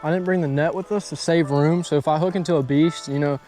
I didn't bring the net with us to save room. So if I hook into a beast, you know,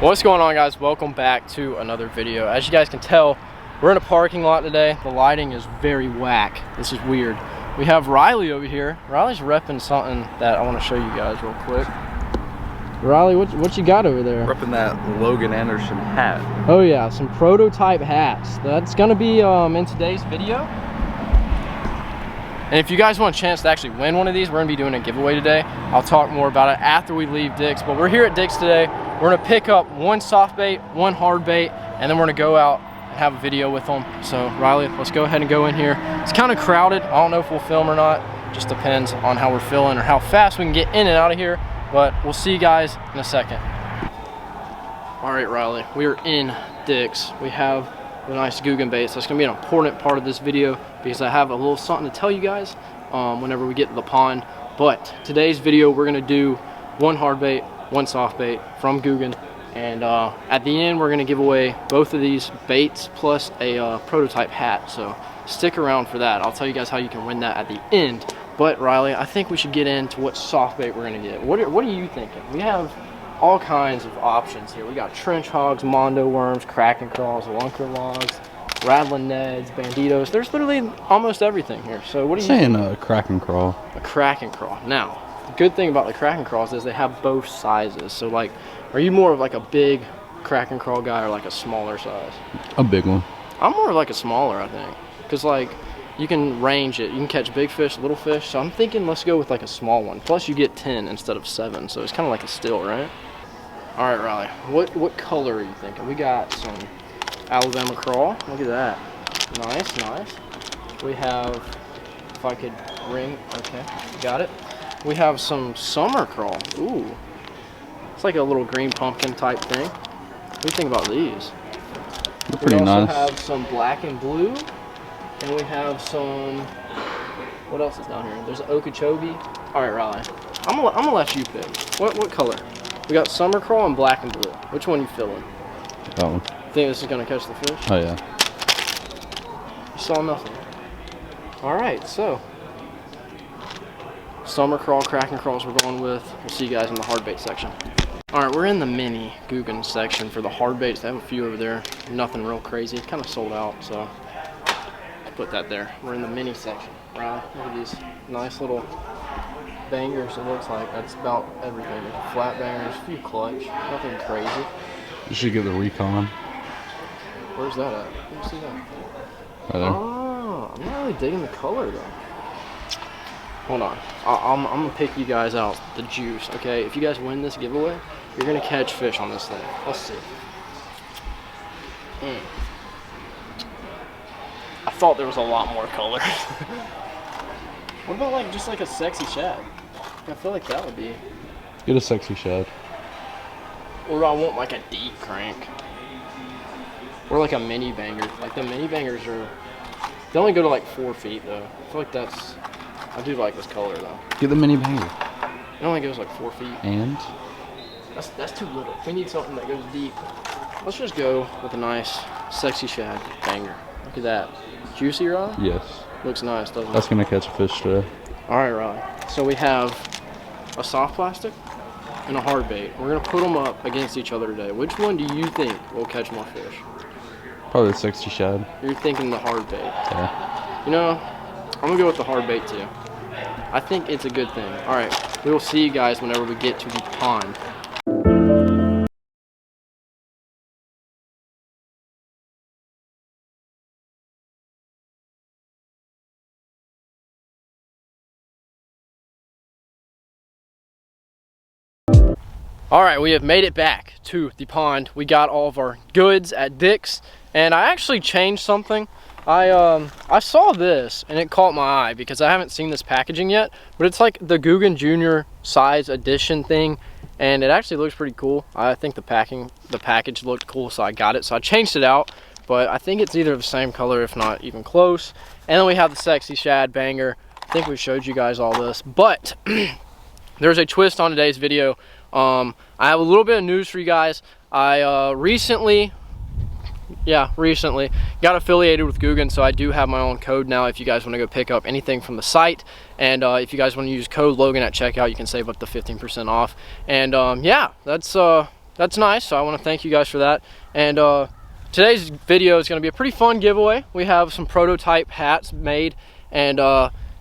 what's going on, guys? Welcome back to another video. As you guys can tell, we're in a parking lot today. The lighting is very whack. This is weird. We have Riley over here. Riley's repping something that I want to show you guys real quick. Riley, what you got over there? Repping that Logan Anderson hat. Oh yeah, some prototype hats. That's gonna be in today's video. And if you guys want a chance to actually win one of these, we're gonna be doing a giveaway today. I'll talk more about it after we leave Dick's, but we're here at Dick's today. We're gonna pick up one soft bait, one hard bait, and then we're gonna go out and have a video with them. So Riley, let's go ahead and go in here. It's kind of crowded. I don't know if we'll film or not. Just depends on how we're feeling or how fast we can get in and out of here, but we'll see you guys in a second. All right, Riley, we are in Dick's. We have the nice Googan baits. That's gonna be an important part of this video because I have a little something to tell you guys whenever we get to the pond. But today's video, we're gonna do one hard bait, one soft bait from Googan, and at the end we're gonna give away both of these baits plus a prototype hat. So stick around for that. I'll tell you guys how you can win that at the end. But Riley, I think we should get into what soft bait we're gonna get. What are you thinking? We have all kinds of options here. We got trench hogs, mondo worms, kraken crawls, lunker logs, rattling neds, banditos. There's literally almost everything here. So what are you saying? A kraken crawl. A kraken crawl. Now, the good thing about the kraken crawls is they have both sizes. So like, are you more of like a big kraken crawl guy or like a smaller size? A big one. I'm more of like a smaller, I think, because like you can range it. You can catch big fish, little fish. So I'm thinking let's go with like a small one. Plus you get 10 instead of 7. So it's kind of like a still, right? All right, Riley, what color are you thinking? We got some Alabama crawl. Look at that. Nice, nice. We have, if I could ring, okay, got it. We have some summer crawl. Ooh, it's like a little green pumpkin type thing. What do you think about these? They're pretty nice. We also have some black and blue, and we have some, what else is down here? There's Okeechobee. All right, Riley, I'm gonna let you pick. What color? We got summer crawl and black and blue. Which one you feeling? That one. Think this is gonna catch the fish? Oh yeah. You saw nothing. All right, so summer crawl, kraken crawls we're going with. We'll see you guys in the hard bait section. All right, we're in the mini Googan section for the hard baits. They have a few over there. Nothing real crazy. It's kind of sold out, so let's put that there. We're in the mini section. Right, look at these nice little bangers. It looks like that's about everything. There's flat bangers, a few clutch, nothing crazy. You should get the Recon. Where's that at? Let me see that. Right there. Oh, I'm not really digging the color though. Hold on, I'm gonna pick you guys out the juice. Okay, if you guys win this giveaway, you're gonna catch fish on this thing. Let's see. I thought there was a lot more color. What about like just like a sexy shad? I feel like that would be. Get a sexy shad. Or I want like a deep crank. Or like a mini banger. Like the mini bangers are, they only go to like 4 feet though. I feel like that's, I do like this color though. Get the mini banger. It only goes like 4 feet. And? That's too little. We need something that goes deep. Let's just go with a nice sexy shad banger. Look at that. Juicy, Riley? Yes. Looks nice, doesn't it? That's gonna catch a fish today. All right, Riley. So we have a soft plastic and a hard bait. We're gonna put them up against each other today. Which one do you think will catch more fish? Probably the 60 shad. You're thinking the hard bait. Yeah. You know, I'm gonna go with the hard bait too. I think it's a good thing. All right, we will see you guys whenever we get to the pond. All right, we have made it back to the pond. We got all of our goods at Dick's, and I actually changed something. I saw this and it caught my eye because I haven't seen this packaging yet, but it's like the Googan Junior size edition thing, and it actually looks pretty cool. I think the package looked cool, so I got it. So I changed it out, but I think it's either the same color, if not even close. And then we have the Sexy Shad Banger. I think we showed you guys all this, but there's a twist on today's video. I have a little bit of news for you guys. I recently got affiliated with Googan, so I do have my own code now if you guys want to go pick up anything from the site. And if you guys want to use code Logan at checkout, you can save up to 15% off. And yeah, that's nice, so I want to thank you guys for that. And today's video is going to be a pretty fun giveaway. We have some prototype hats made, and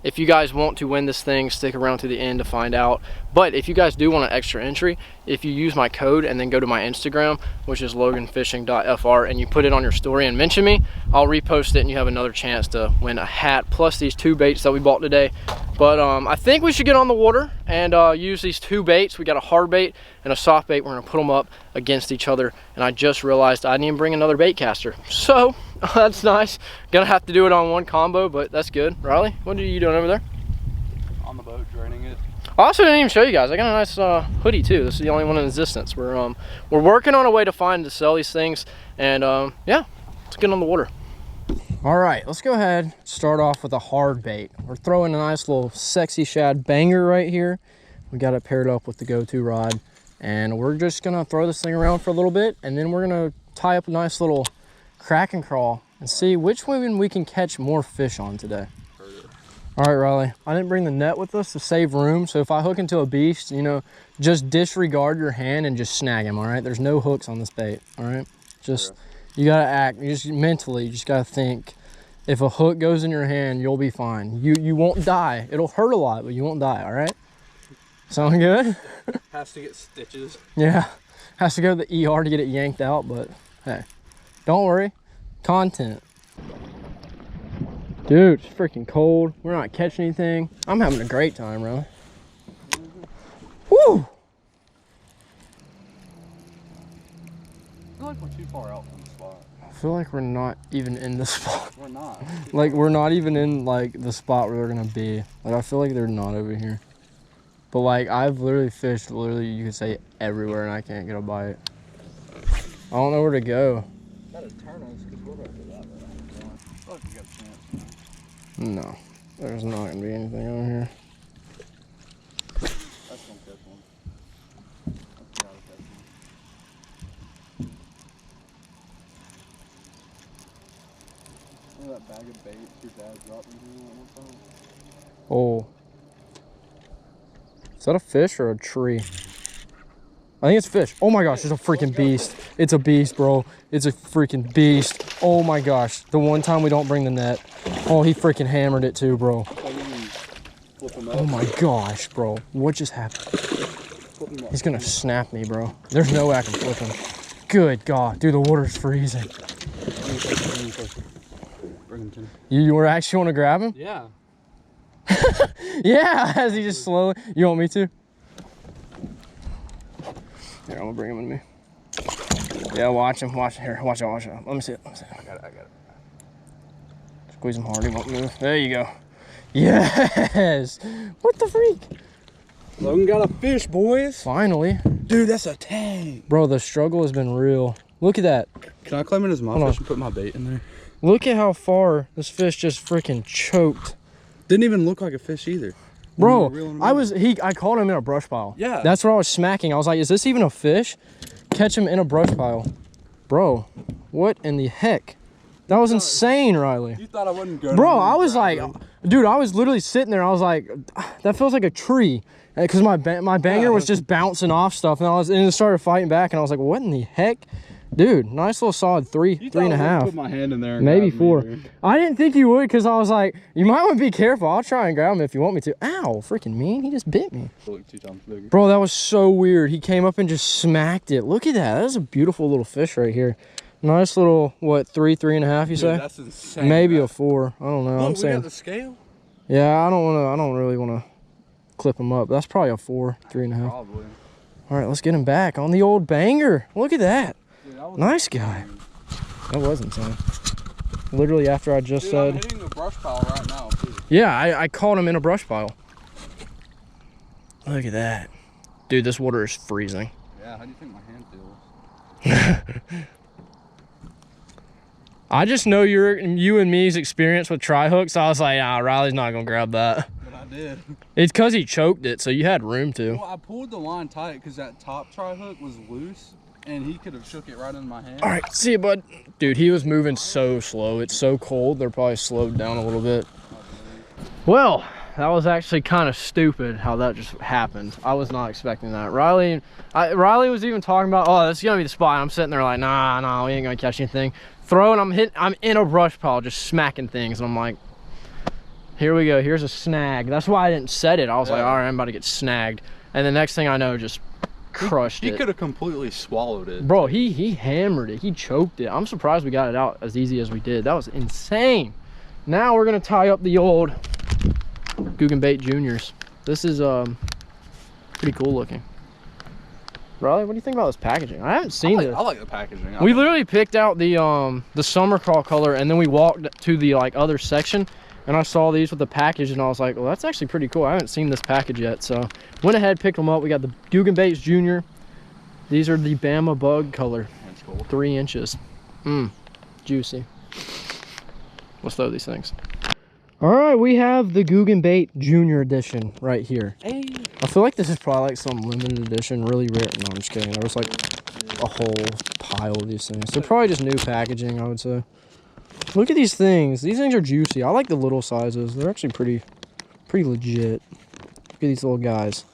if you guys want to win this thing, stick around to the end to find out. But if you guys do want an extra entry, if you use my code and then go to my Instagram, which is loganfishing.fr, and you put it on your story and mention me, I'll repost it and you have another chance to win a hat plus these 2 baits that we bought today. But I think we should get on the water and use these 2 baits. We got a hard bait and a soft bait. We're gonna put them up against each other, and I just realized I didn't even bring another bait caster. So that's nice. Gonna have to do it on one combo, but that's good. Riley, what are you doing over there? On the boat, draining it. I also didn't even show you guys. I got a nice hoodie too. This is the only one in existence. We're working on a way to find to sell these things, and yeah, let's get on the water. All right, let's go ahead, start off with a hard bait. We're throwing a nice little Sexy Shad Banger right here. We got it paired up with the go-to rod, and we're just gonna throw this thing around for a little bit, and then we're gonna tie up a nice little crack and crawl and see which one we can catch more fish on today. All right, Riley, I didn't bring the net with us to save room, so if I hook into a beast, you know, just disregard your hand and just snag him, all right? There's no hooks on this bait, all right? Just, you gotta act, you just mentally, you just gotta think, if a hook goes in your hand, you'll be fine. You won't die. It'll hurt a lot, but you won't die, all right? Sound good? Has to get stitches. Yeah, has to go to the ER to get it yanked out, but hey, don't worry, content. Dude, it's freaking cold. We're not catching anything. I'm having a great time, really. Woo! I feel like we're too far out from the spot. I feel like we're not even in the spot. We're not. Like, we're not even in, like, the spot where they're gonna be. Like, I feel like they're not over here. But, like, I've literally fished, you could say, everywhere, and I can't get a bite. I don't know where to go. Gotta turn us, because we're about to do that way. I feel like we got a chance. No, there's not gonna be anything over here. That's gonna catch one. That's gotta catch one. Remember that bag of bait your dad dropped me here one time? Oh. Is that a fish or a tree? I think it's fish. Oh my gosh, it's a freaking beast. It's a beast, bro. It's a freaking beast. Oh my gosh. The one time we don't bring the net. Oh, he freaking hammered it too, bro. Oh my gosh, bro. What just happened? He's gonna snap me, bro. There's no way I can flip him. Good God. Dude, the water's freezing. You actually want to grab him? Yeah. Yeah, as he just slowly. You want me to? Here, I'm gonna bring him with me. Yeah, watch him. Watch here. Watch it. Watch it. Let me see it. Let me see it. I got it. Squeeze him hard. He won't move. There you go. Yes. What the freak? Logan got a fish, boys. Finally. Dude, that's a tank. Bro, the struggle has been real. Look at that. Can I climb in his mouth and put my bait in there? Look at how far this fish just freaking choked. Didn't even look like a fish either. Bro, I caught him in a brush pile. Yeah. That's where I was smacking. I was like, is this even a fish? Catch him in a brush pile. Bro, what in the heck? That was insane, Riley. You thought I wasn't good. Bro, I was like, dude, I was literally sitting there. I was like, that feels like a tree. Because my banger was just bouncing off stuff. And it started fighting back. And I was like, what in the heck? Dude, nice little solid three and a half. Put my hand in there. And maybe 4. I didn't think you would because I was like, you might want to be careful. I'll try and grab him if you want me to. Ow, freaking mean. He just bit me. Look 2 times bigger. Bro, that was so weird. He came up and just smacked it. Look at that. That is a beautiful little fish right here. Nice little, what, 3 and a half, you say? That's insane. Maybe a 4. I don't know. Oh, I'm saying. We got the scale? Yeah, I don't really want to clip him up. That's probably a 4, 3 and a half. Probably. All right, let's get him back on the old banger. Look at that. Dude, that was Nice guy. That was insane. Literally after I just said. I'm hitting a brush pile right now, too. Yeah, I caught him in a brush pile. Look at that. Dude, this water is freezing. Yeah, how do you think my hand feels? I just know you and me's experience with tri hooks. So I was like, ah, Riley's not gonna grab that. But I did. It's because he choked it, so you had room to. Well, I pulled the line tight because that top tri hook was loose, and he could have shook it right in my hand. All right, see you, bud. Dude, he was moving so slow. It's so cold. They're probably slowed down a little bit. Well, that was actually kind of stupid how that just happened. I was not expecting that. Riley was even talking about, oh, this is gonna be the spot. I'm sitting there like, nah, we ain't gonna catch anything. Throwing, I'm in a brush pile, just smacking things, and I'm like, here we go. Here's a snag. That's why I didn't set it. I was like, all right, I'm about to get snagged, and the next thing I know, just crushed it. He could have completely swallowed it. Bro, he hammered it. He choked it. I'm surprised we got it out as easy as we did. That was insane. Now we're gonna tie up the old Googan Bait Juniors. This is pretty cool looking. Riley, what do you think about this packaging? I haven't seen this. I like the packaging. We literally picked out the summer crawl color, and then we walked to the other section, and I saw these with the package, and I was like, well, that's actually pretty cool. I haven't seen this package yet, so went ahead, picked them up. We got the Googan Baits Junior. These are the Bama Bug color. That's cool. 3 inches. Juicy. Let's throw these things. All right, we have the Googan Bait Junior edition right here. Hey. I feel like this is probably like some limited edition, really rare. No, I'm just kidding. There was like a whole pile of these things. They're probably just new packaging, I would say. Look at these things. These things are juicy. I like the little sizes. They're actually pretty legit. Look at these little guys.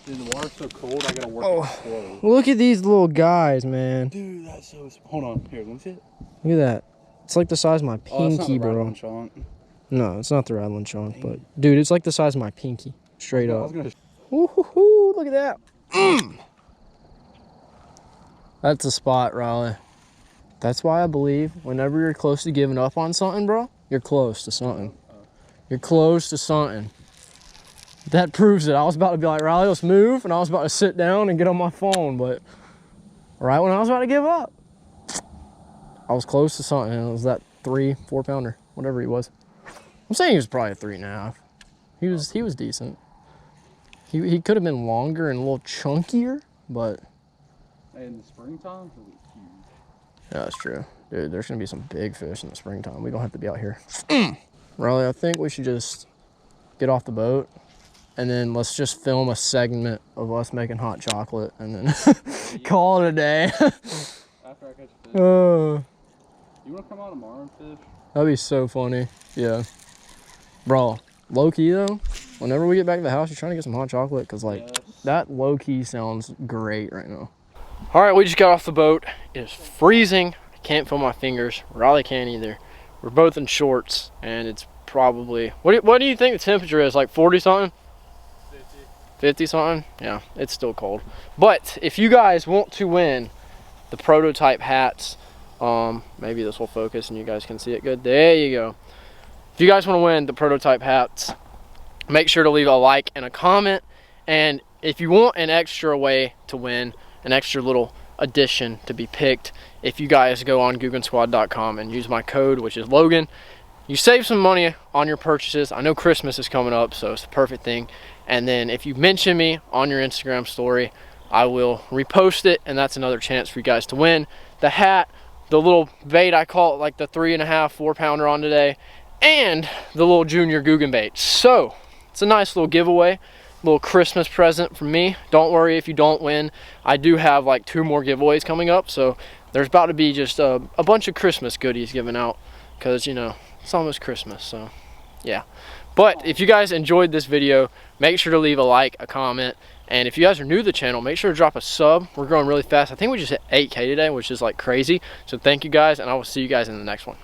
Dude, the water's so cold, I gotta work it slow. Look at these little guys, man. Dude, that's so... Hold on. Here, let me see it. Look at that. It's like the size of my pinky, bro. No, it's not the rattling chunk, but dude, it's like the size of my pinky. Straight up. Woohoo, look at that. That's a spot, Riley. That's why I believe whenever you're close to giving up on something, bro, you're close to something. You're close to something. That proves it. I was about to be like, Riley, let's move, and I was about to sit down and get on my phone, but right when I was about to give up, I was close to something, and it was that 3-4 pounder, whatever he was. I'm saying he was probably a 3.5. He was decent. He could have been longer and a little chunkier, but in the springtime, he'll be huge. Yeah, that's true. Dude, there's gonna be some big fish in the springtime. We don't have to be out here. Riley, I think we should just get off the boat and then let's just film a segment of us making hot chocolate and then call it a day. After I catch a fish. You wanna come out tomorrow and fish? That'd be so funny. Yeah. Bro, low key though, whenever we get back to the house, you're trying to get some hot chocolate because like that low key sounds great right now. All right, we just got off the boat. It is freezing. I can't feel my fingers. Riley can't either. We're both in shorts and it's probably, what do you think the temperature is? Like 40 something? 50 something? Yeah, it's still cold. But if you guys want to win the prototype hats, maybe this will focus and you guys can see it good. There you go. If you guys want to win the prototype hats, make sure to leave a like and a comment. And if you want an extra way to win, an extra little addition to be picked, if you guys go on GooganSquad.com and use my code, which is Logan, you save some money on your purchases. I know Christmas is coming up, so it's the perfect thing. And then if you mention me on your Instagram story, I will repost it, and that's another chance for you guys to win the hat, the little bait I call it, like the 3.5-4 pounder on today, and the little junior Googan bait. So it's a nice little giveaway, little Christmas present from me. Don't worry if you don't win. I do have like 2 more giveaways coming up, so there's about to be just a bunch of Christmas goodies given out because, you know, it's almost Christmas, so yeah. But if you guys enjoyed this video, make sure to leave a like, a comment, and if you guys are new to the channel, make sure to drop a sub. We're growing really fast. I think we just hit 8K today, which is like crazy. So thank you guys, and I will see you guys in the next one.